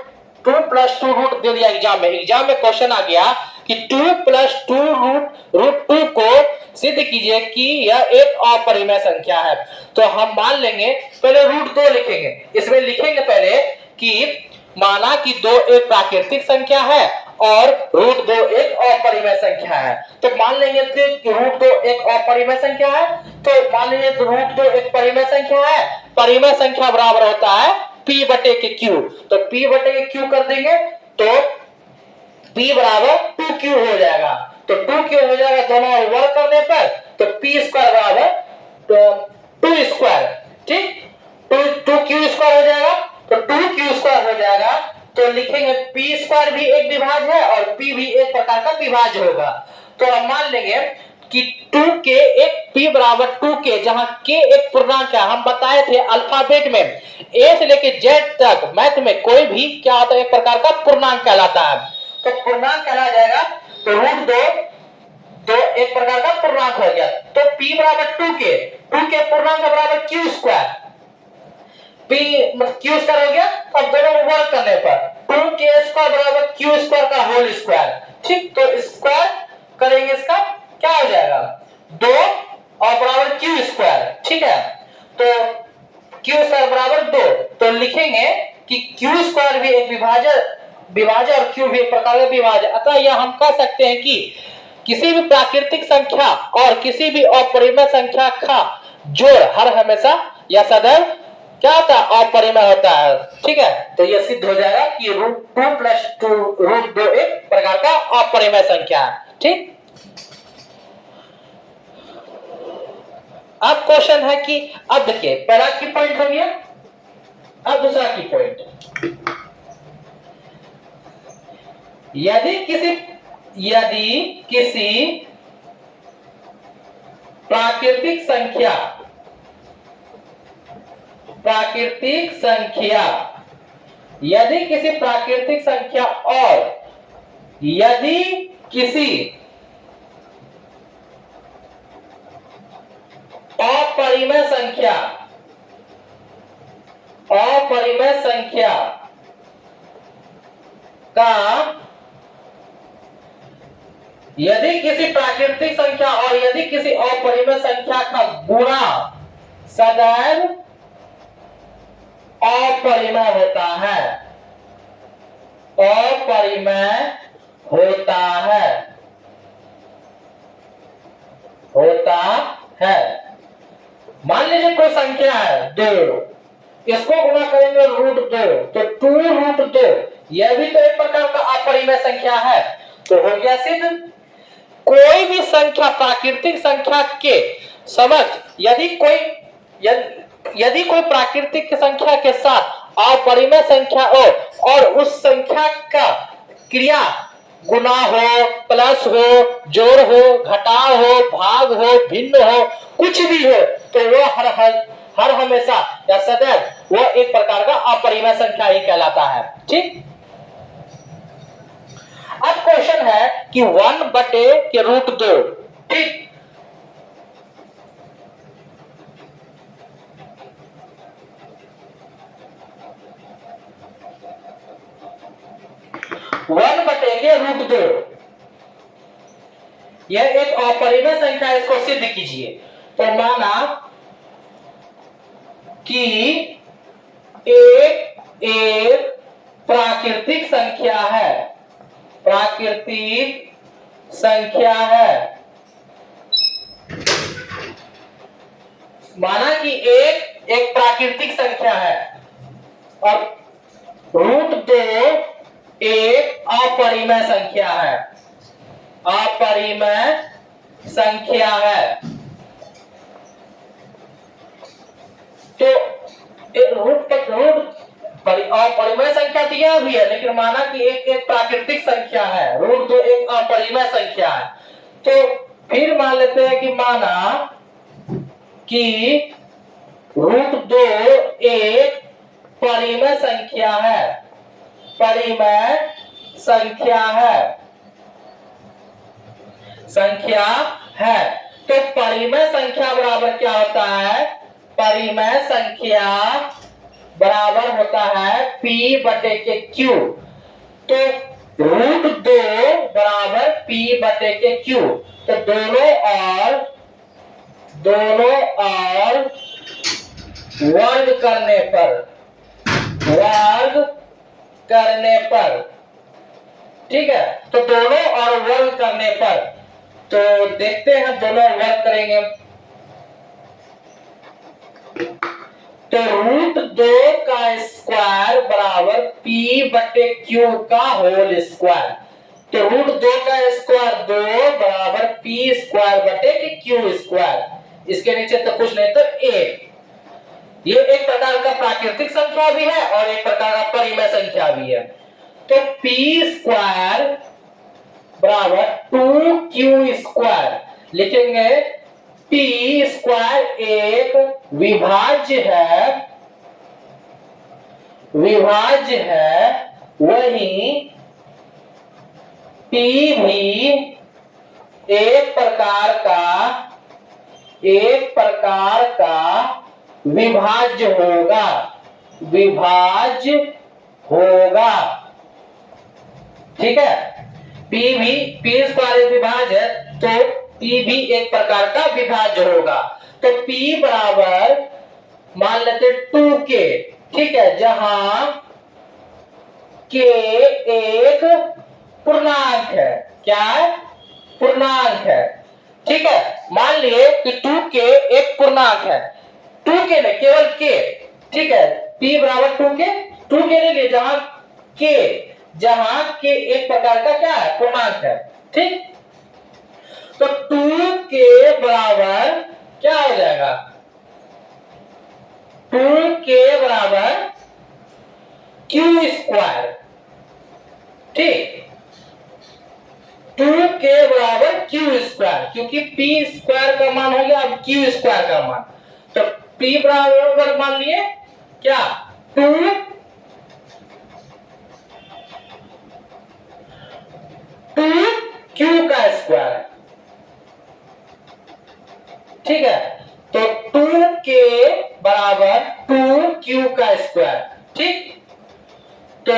+ 2 रूट दे दिया एग्जाम में क्वेश्चन आ गया कि 2 + 2√2 को सिद्ध कीजिए कि यह एक अपरिमेय संख्या है। तो हम मान लेंगे, पहले √2 लिखेंगे, इसमें लिखेंगे पहले कि माना कि 2 एक प्राकृतिक संख्या है और √2 एक अपरिमेय संख्या है। तो मान लेंगे कि √2 एक अपरिमेय संख्या है, तो मान लीजिए √2 एक परिमेय संख्या है। परिमेय संख्या बराबर होता है p/q। तो p/q कर देंगे तो p बराबर 2q हो जाएगा। तो 2q हो जाएगा दोनों वर्ग करने पर, तो p² बराबर 2²। ठीक, 2q² हो जाएगा, तो 2q² हो जाएगा। तो लिखेंगे p² भी एक विभाज्य है और p भी एक प्रकार का विभाज्य होगा। तो हम मान लेंगे कि 2k एक p बराबर 2k, जहां k एक पूर्णांक है। हम बताए थे अल्फाबेट में a से लेके z तक मैथ में कोई भी क्या होता है, एक प्रकार का पूर्णांक कहलाता है। तो पूर्णांक कहला जाएगा, तो √2 एक प्रकार का पूर्णांक हो गया। तो p बराबर 2k पूर्णांक बराबर q², q² हो गया। अब दोनों वर्ग करने पर 2k² बराबर q² का होल स्क्वायर। ठीक, तो स्क्वायर करेंगे, इसका क्या हो जाएगा 2 और बराबर q²। ठीक है, तो q² बराबर 2। तो लिखेंगे कि q² भी एक विभाज्य और q भी एक प्रकार का विभाज्य। अतः यह हम कह सकते हैं कि किसी भी प्राकृतिक संख्या और किसी भी अपरिमेय संख्या का जोड़ हर हमेशा या सदैव क्या होता है, अपरिमेय होता है। ठीक है, तो यह सिद्ध हो जाएगा कि √2 एक प्रकार का अपरिमेय संख्या है। ठीक, अब क्वेश्चन है कि अब देखिए पहला की पॉइंट हो गया, अब दूसरा की पॉइंट। यदि किसी प्राकृतिक संख्या यदि किसी प्राकृतिक संख्या और यदि किसी अपरिमेय संख्या का यदि किसी प्राकृतिक संख्या और यदि किसी अपरिमेय संख्या का गुणा सदैव अपरिमेय होता है, मान लीजिए कोई संख्या है 2, इसको गुणा करेंगे √2, तो 2√2 यह भी तो एक प्रकार का अपरिमेय संख्या है। तो हो गया सिद्ध, कोई भी संख्या प्राकृतिक संख्या के समक्ष यदि कोई प्राकृतिक संख्या के साथ अपरिमेय संख्या हो और उस संख्या का क्रिया गुना हो, प्लस हो, जोड़ हो, घटाव हो, भाग हो, भिन्न हो, कुछ भी हो, तो वह हर हमेशा या सदैव वह एक प्रकार का अपरिमेय संख्या ही कहलाता है। ठीक, अब क्वेश्चन है कि 1/√2। ठीक, 1/√2 यह एक अपरिमेय संख्या है, इसको सिद्ध कीजिए। तो माना कि एक प्राकृतिक संख्या है, माना कि एक प्राकृतिक संख्या है और √2 एक अपरिमेय संख्या है। तो अपरिमेय संख्या तो यह भी है, लेकिन माना कि एक प्राकृतिक संख्या है, √2 एक अपरिमेय संख्या है। तो फिर मान लेते हैं कि माना कि √2 एक परिमेय संख्या है। तो परिमेय संख्या बराबर क्या होता है, परिमेय संख्या बराबर होता है P बटे के Q। तो √2 बराबर P बटे के Q। तो दोनों और वर्ग करने पर ठीक है। तो दोनों और वर्ग करने पर, तो देखते हैं दोनों वर्ग करेंगे। तो √2 का स्क्वायर बराबर P बटे Q का होल स्क्वायर। तो √2 का स्क्वायर 2 बराबर P स्क्वायर बटे के Q स्क्वायर। इसके नीचे तो कुछ नहीं तो 1। ये एक प्रकार का प्राकृतिक संख्या भी है और एक प्रकार का परिमेय संख्या भी है। तो P स्क्वायर बराबर 2Q स्क्वायर लिखेंगे। P स्क्वायर एक विभाज्य है, वही P भी एक प्रकार का विभाज्य होगा। ठीक है। P स्क्वायर विभाज्य है, तो P भी एक प्रकार का विभाज्य होगा। तो P बराबर मान लेते 2K। ठीक है, जहां K एक पूर्णांक है। क्या है? पूर्णांक है। ठीक है, मान लिए कि 2K एक पूर्णांक है। 2K नहीं, केवल K। ठीक है, P बराबर 2K ले लिए, जहां K एक प्रकार का क्या है? पूर्णांक है। ठीक, तो 2K बराबर क्या हो जाएगा? 2K बराबर Q स्क्वायर। ठीक, 2K बराबर Q स्क्वायर, क्योंकि P स्क्वायर का मान हो गया अब Q स्क्वायर का मान। तो P बराबर मान लिए क्या? 2Q का स्क्वायर। ठीक है, तो 2K बराबर 2Q का स्क्वायर। ठीक, तो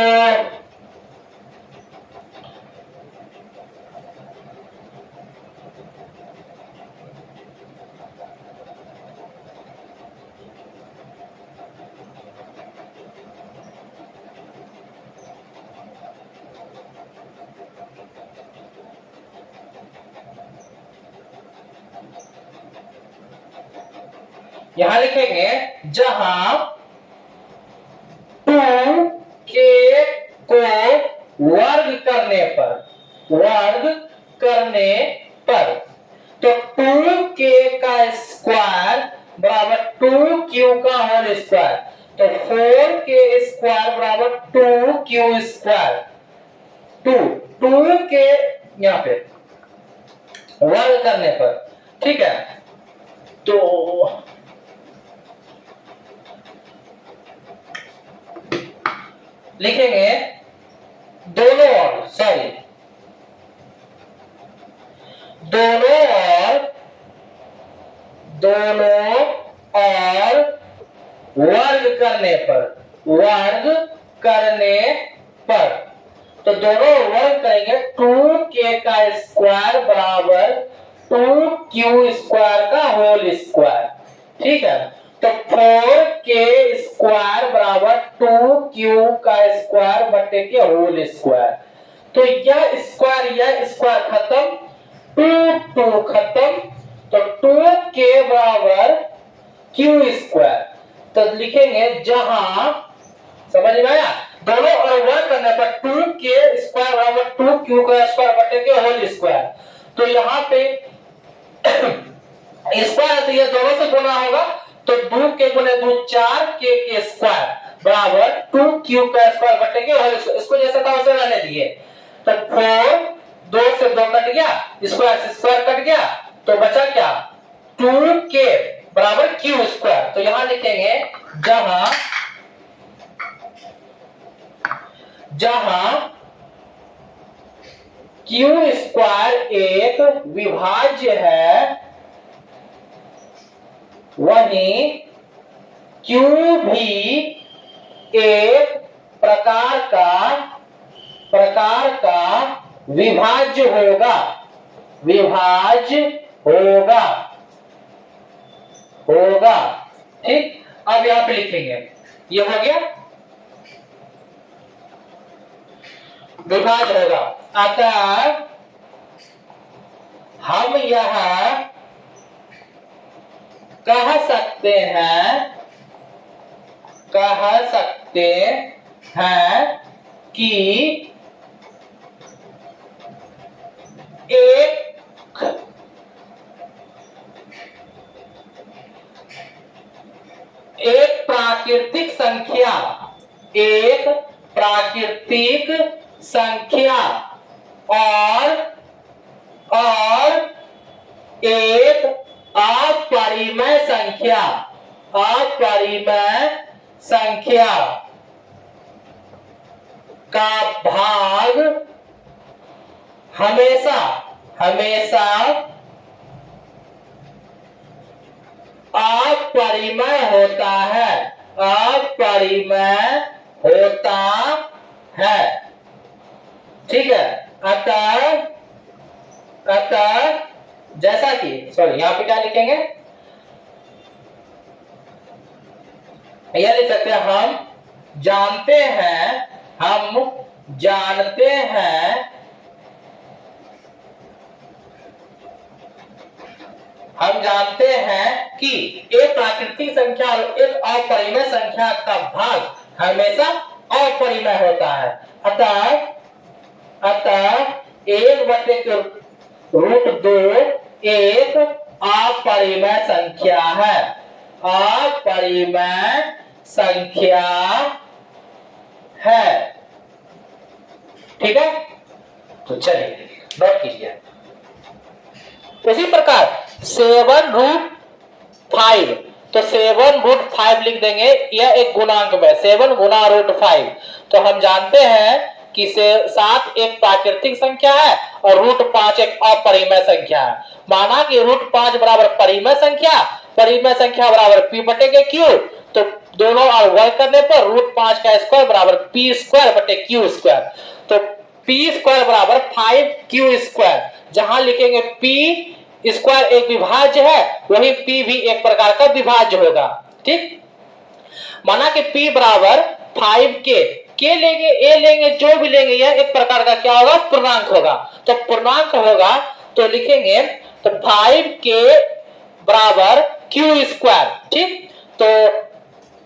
यहां लिखेंगे जहां 2K को वर्ग करने पर, तो 2K का स्क्वायर बराबर 2Q का होल स्क्वायर। तो 4K स्क्वायर बराबर 2Q स्क्वायर। 2K यहां पे वर्ग करने पर। ठीक है, तो लिखेंगे दोनों और वर्ग करने पर, तो दोनों वर्ग करेंगे। 2K का स्क्वायर बराबर 2Q स्क्वायर का होल स्क्वायर। ठीक है, तो 4K स्क्वायर बराबर 2Q का स्क्वायर बटे के होल स्क्वायर। तो यह स्क्वायर खत्म, 2 खत्म, तो 2K बराबर Q स्क्वायर। तो लिखेंगे जहां, समझ में आया? दोनों और वर्ग करने पर 2K स्क्वायर बराबर 2Q का स्क्वायर बटे के होल स्क्वायर। तो यहां पे स्क्वायर, तो ये दोनों से गुना होगा, तो 2K गुने 2 4K के स्क्वायर बराबर 2Q का स्क्वायर बटे के होल स्क्वायर। इसको जैसा था वैसे रहने दिए। तो 4 2 से 2 कट गया, स्क्वायर से स्क्वायर कट गया, तो बचा क्या? 2K बराबर Q स्क्वायर। तो यहां लिखेंगे जहां Q स्क्वायर एक विभाज्य है, वहीं Q भी एक प्रकार का विभाज्य होगा। ठीक, अब यहां पे लिखेंगे, ये हो गया विभाज्य होगा। अतः हम यह कह सकते हैं कि एक प्राकृतिक संख्या और एक अपरिमेय संख्या का भाग हमेशा अपरिमेय होता है। ठीक है, अतः जैसा कि सॉरी यहां पे क्या लिखेंगे, यह लिख सकते हैं हम जानते हैं कि एक प्राकृतिक संख्या और एक अपरिमेय संख्या का भाग हमेशा अपरिमेय होता है। अतः 1/√2 एक अपरिमेय संख्या है। ठीक है, तो चलिए नोट कीजिए। उसी प्रकार 7√5, तो 7√5 लिख देंगे, यह एक गुणांक में 7 गुना √5। तो हम जानते हैं कि 7 एक प्राकृतिक संख्या है और √5 एक अपरिमेय संख्या है। माना कि √5 बराबर परिमेय संख्या बराबर p/q, तो दोनों और वर्ग करने पर √5 का स्क्वायर बराबर p²/q²। तो p² बराबर 5q²। जहां लिखेंगे p² एक विभाज्य है, वही p भी एक प्रकार का विभाज्य होगा। ठीक, माना कि p बराबर 5k, के लेंगे a लेंगे, जो भी लेंगे यह एक प्रकार का क्या होगा, पूर्णांक होगा। तो पूर्णांक होगा तो लिखेंगे तो 5k बराबर q²। ठीक, तो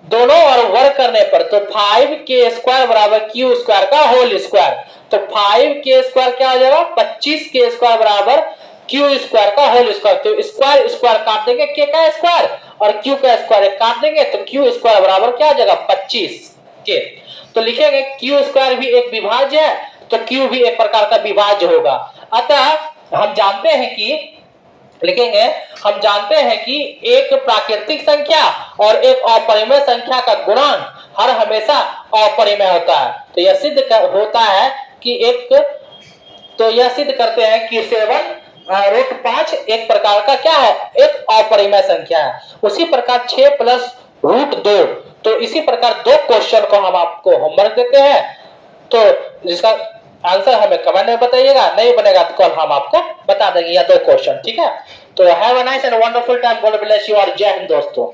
दोनों और वर्ग करने पर तो 5k² बराबर q² का होल स्क्वायर। तो 5k² क्या हो जाएगा, 25k² बराबर q² का होल स्क्वायर। तो स्क्वायर काट देंगे, k का स्क्वायर और q का स्क्वायर काट देंगे, तो q² बराबर क्या हो जाएगा 25k। तो लिखेंगे q² भी एक विभाज्य है, तो q भी एक प्रकार का विभाज्य होगा। अतः हम जानते हैं कि एक प्राकृतिक संख्या और एक अपरिमेय संख्या का गुणांक हर हमेशा अपरिमेय होता है। तो यह सिद्ध करते हैं कि 7√5 एक प्रकार का क्या है, एक अपरिमेय संख्या है। उसी प्रकार 6+√2, तो इसी प्रकार 2 क्वेश्चन को हम आपको होमवर्क देते हैं, तो जिसका आंसर हमें कमेंट में बताइएगा, नहीं बनेगा तो कल हम आपको बता देंगे या 2 क्वेश्चन। ठीक है, तो have a nice and wonderful time, God bless you और जय हिंद दोस्तों।